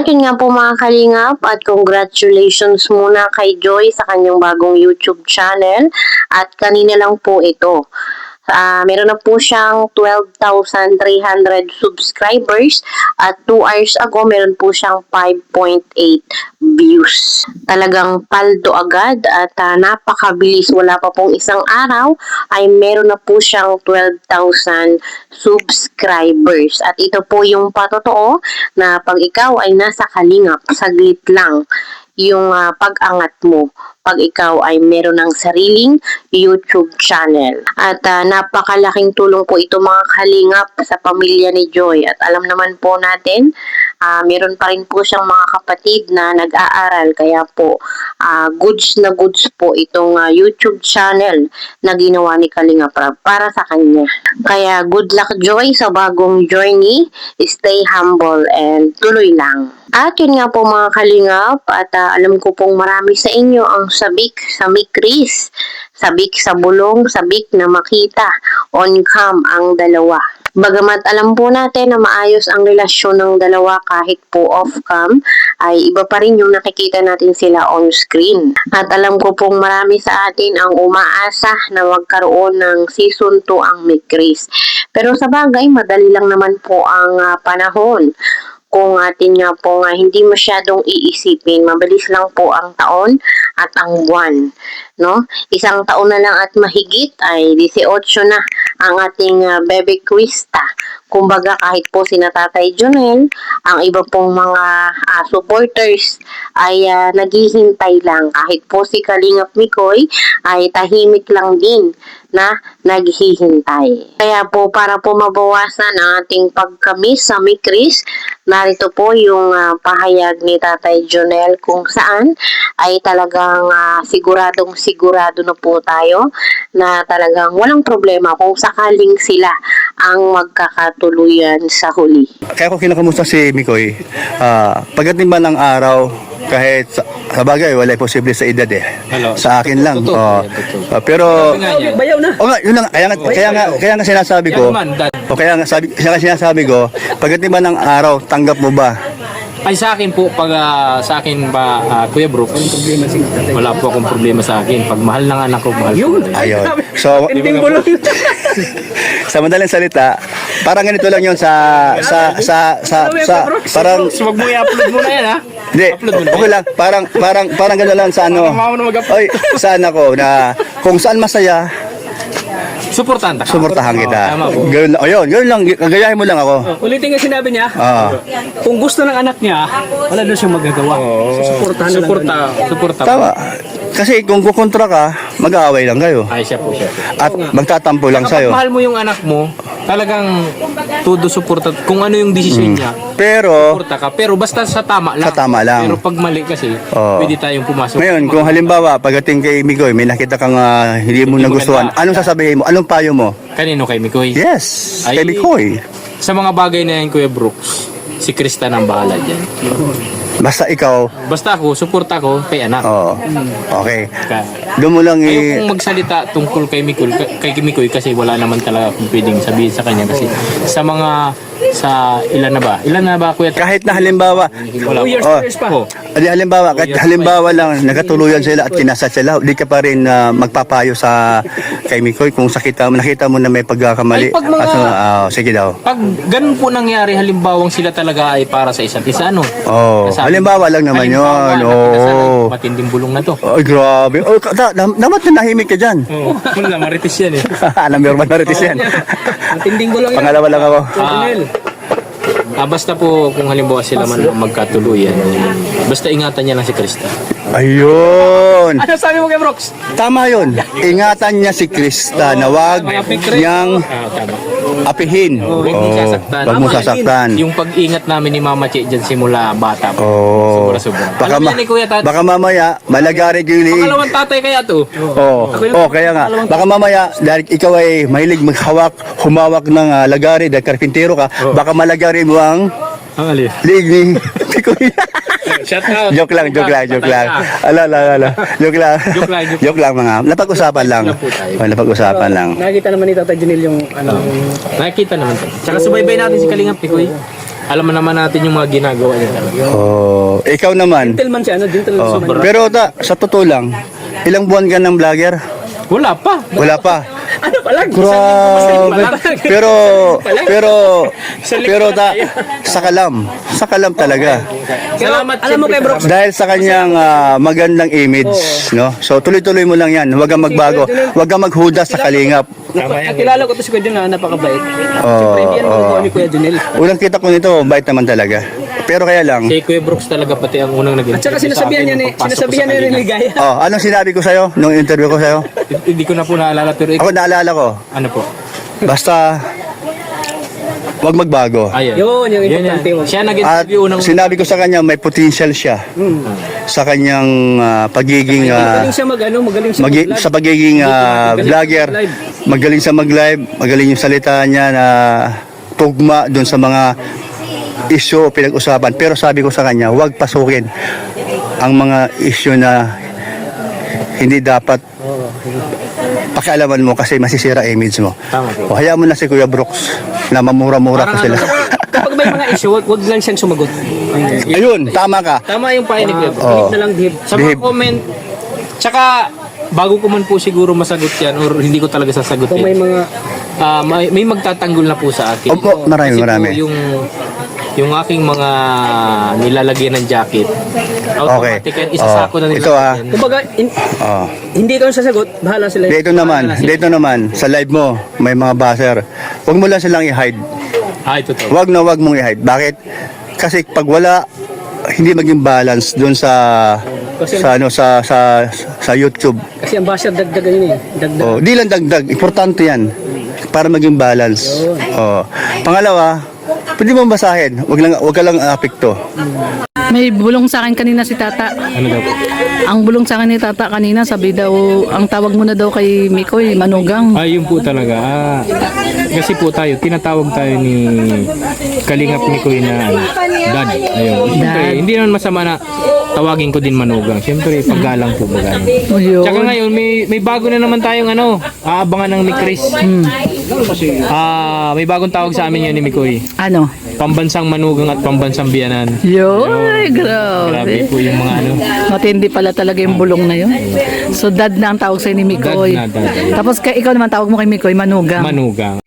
At yun nga po mga kalingap at congratulations muna kay Joy sa kanyang bagong YouTube channel at kanina lang po ito. Meron na po siyang 12,300 subscribers at 2 hours ago meron po siyang 5.8 views. Talagang paldo agad at napakabilis. Wala pa pong isang araw ay meron na po siyang 12,000 subscribers. At ito po yung patotoo na pag ikaw ay nasa kalingap, saglit lang yung pag-angat mo pag ikaw ay meron ng sariling YouTube channel. At napakalaking tulong po ito mga kalingap sa pamilya ni Joy. At alam naman po natin, meron pa rin po siyang mga kapatid na nag-aaral. Kaya po, goods na goods po itong YouTube channel na ginawa ni Kalingap Rab para sa kanya. Kaya good luck Joy sa bagong journey. Stay humble and tuloy lang. At yun nga po mga kalingap at alam ko pong marami sa inyo ang sabik sa Mikris, sabik sa bulong, sabik na makita on cam ang dalawa. Bagamat alam po natin na maayos ang relasyon ng dalawa kahit po off cam, ay iba pa rin yung nakikita natin sila on screen. At alam ko pong marami sa atin ang umaasa na magkaroon ng season 2 ang Mikris. Pero sa bagay, madali lang naman po ang panahon. Kung atin nga po hindi masyadong iisipin, mabilis lang po ang taon at ang buwan, no? Isang taon na lang at mahigit ay 18 na ang ating Bebe Krista. Kumbaga kahit po si Tatay Jonel, ang iba pong mga supporters ay naghihintay lang. Kahit po si Kalingap Mikoy ay tahimik lang din na naghihintay. Kaya po para po mabawasan ang ating pagkamis sa Mikris, narito po yung pahayag ni Tatay Jonel kung saan ay talagang siguradong sigurado na po tayo na talagang walang problema kung sakaling sila ang magkakatuluyan sa huli. Kaya ko kinakamusta si Mikoy, pagdating ba ng araw, kahit sa bagay, wala posible sa edad eh. Hello. Sa akin lang. Pero, Bayaw na. yun lang, kaya nga sinasabi ko, kaya nga sinasabi ko, pagdating ba ng araw, tanggap mo ba? Ay sa akin po, pag sa akin ba, Kuya Brooks, wala po akong problema sa akin. Pag mahal ng anak ko, mahal ko. Ayun. So, sa madaling salita, parang ganito lang yun parang, Huwag mo i-upload mo na yan, ha? hindi, okay lang, parang gano'n lang sa ano, oy, sa anak ko, na kung saan masaya, Suportahan ka. suportahan kita. Tama po. Ganun lang, gagayahin mo lang ako. Ulitin nga sinabi niya, kung gusto ng anak niya, wala na siyang magagawa. Suportahan na lang. Suporta. Tama. Kasi kung kukontra ka, mag-aaway lang kayo. Ay, siya po. At magtatampo lang Kapag sa'yo. mahal mo yung anak mo, talagang todo suporta. Kung ano yung desisyon niya, Pero, suporta ka. Pero basta sa tama lang. Sa tama lang. Pero pag mali kasi, pwede tayong pumasok. ngayon, kung halimbawa, pagdating kay Mikoy, may nakita kang hindi mo nagustuhan, anong sasabihin mo? Anong payo mo? Kanino kay Mikoy? Yes, Ay, kay Mikoy. Sa mga bagay na yan, Kuya Brooks, si Krista ang bahala dyan. Basta ikaw, Basta ako, suporta ko kay anak. okay. Ka- Doon mo lang Ayokong magsalita tungkol kay Mikoy kasi wala naman talaga akong pwedeng sabihin sa kanya kasi ilan na ba kuya? kahit na halimbawa, Wala. 2 years pa. Oh, halimbawa, kahit halimbawa lang, nagkatuluyan sila at kinasal sila, di ka pa rin magpapayo sa kay Mikoy kung nakita mo na may pagkakamali. Ay, pag mga- Sige daw. pag ganun po nangyari, halimbawang sila talaga ay para sa isa't isa, ano? Nasabi- Halimbawa lang naman Halimbawa, yun. nakikasal ay Oo. matinding bulong na to. Ay, grabe. Dapat na nahimik ka dyan. Oo, wala, maritis yan eh. Alam mo, maritis yan. Matinding gulo yan. Pangalawa lang ako. Basta po kung halimbawa sila man magkatuluyan, basta ingatan niya lang si Krista. Ayun. Ano sabi mo kay Brooks? Tama yun. Ingatan niya si Krista na wag niyang Tama. apihin. Huwag mong sasaktan. Huwag mong sasaktan. Yung pag-ingat namin ni Mama Che dyan simula bata pa. Oo. Sobra-sobra. Baka, Alam niya ni Kuya Tat, baka mamaya, malagarig yung liig. pangalawang tatay kaya to. Kaya nga. Baka mamaya, dahil ikaw ay mahilig humawak ng lagari, dahil karpintero ka, baka malagari mo ang Ang alin. liig ni Kuya. Shout out. Joke lang. Joke lang. Joke lang. Joke lang mga. Napag-usapan lang. Napag-usapan lang. Nakikita naman ni Tatay Junil yung Nakikita naman to. Tsaka subaybay natin si Kalingap Pikoy. alam naman natin yung mga ginagawa niya talaga. Oh, ikaw naman. Gentleman siya, gentleman Oh, siya. pero sa totoo lang, ilang buwan ka ng vlogger? Wala pa. Wala pa. Ano pala? Grabe. Pero sa kalam talaga. Salamat. Alam mo kay Brooks, Dahil sa kanyang magandang image, no? So tuloy-tuloy mo lang 'yan. Huwag kang magbago. Huwag kang maghuda sa kalingap. kilala ko to si Kuya Junel na napakabait. Oo, Siyempre, hindi yan oo. makukuha ni Kuya Junel. Unang kita ko nito, bait naman talaga. Pero kaya lang, Si Kuya Brooks talaga pati ang unang nag-interview At saka sa sinasabihan akin niya ni, nung pagpasok sinasabihan ko niya sa ni kanila. Ligaya. anong sinabi ko sa'yo nung interview ko sa'yo? Hindi ko na po naalala pero Ako naalala ko, ano po? basta wag magbago. Ayun. Yun, yung importante mo. Siya At nag-interview unang sinabi ko sa kanya, may potential siya sa kanyang pagiging Magaling siya magaling siya mag-vlog. sa pagiging vlogger, magaling sa mag-live, magaling yung salita niya na tugma doon sa mga issue o pinag-usapan. Pero sabi ko sa kanya, huwag pasukin ang mga issue na hindi dapat pakialaman mo kasi masisira image mo. Tama po. O hayaan mo na si Kuya Brooks na mamura-mura pa sila. Kapag may mga issue, wag lang siyang sumagot. Ayun, tama ka. Tama yung payo ni Kuya Brooks. Oo. Na lang, Dave. Sa mga comment, tsaka bago ko man po siguro masagot yan or hindi ko talaga sasagutin. Kung may mga May magtatanggol na po sa akin. Opo, marami, Kasi marami. Po yung aking mga nilalagyan ng jacket. Automatic yan, isasako na nila. Ito yan. kumbaga, Oh. hindi ikaw ang sasagot, bahala sila. Dito naman, sa live mo, may mga buzzer. Huwag mo lang silang i-hide. Totoo. Huwag na huwag mong i-hide. Bakit? Kasi pag wala, hindi maging balance doon sa YouTube. Kasi ang basher dagdagan yun eh. Dagdag. Oh, di lang dagdag, importante 'yan para maging balance. Oh. Pangalawa, pwede mo basahin. Huwag ka lang apekto. May bulong sa akin kanina si Tata. Ano daw po? Ang bulong sa akin ni Tata kanina, sabi daw, ang tawag mo na daw kay Mikoy, Manugang. Yun po talaga. Kasi po tayo, tinatawag tayo ni Kalingap Mikoy na dad. Ayun. Siyempre, hindi naman masama na tawagin ko din Manugang. Siyempre, paggalang po baga. Ayun. Tsaka ngayon, may bago na naman tayong aabangan ng ni Chris. May bagong tawag sa amin yan ni Mikoy. Ano? Pambansang Manugang at Pambansang Biyanan. Yoy, Grabe grabe. po yung mga Matindi pala talaga yung bulong na yun. So, dad na ang tawag sa'yo ni Mikoy. Dad na, dad. Tapos ikaw naman tawag mo kay Mikoy, Manugang. Manugang.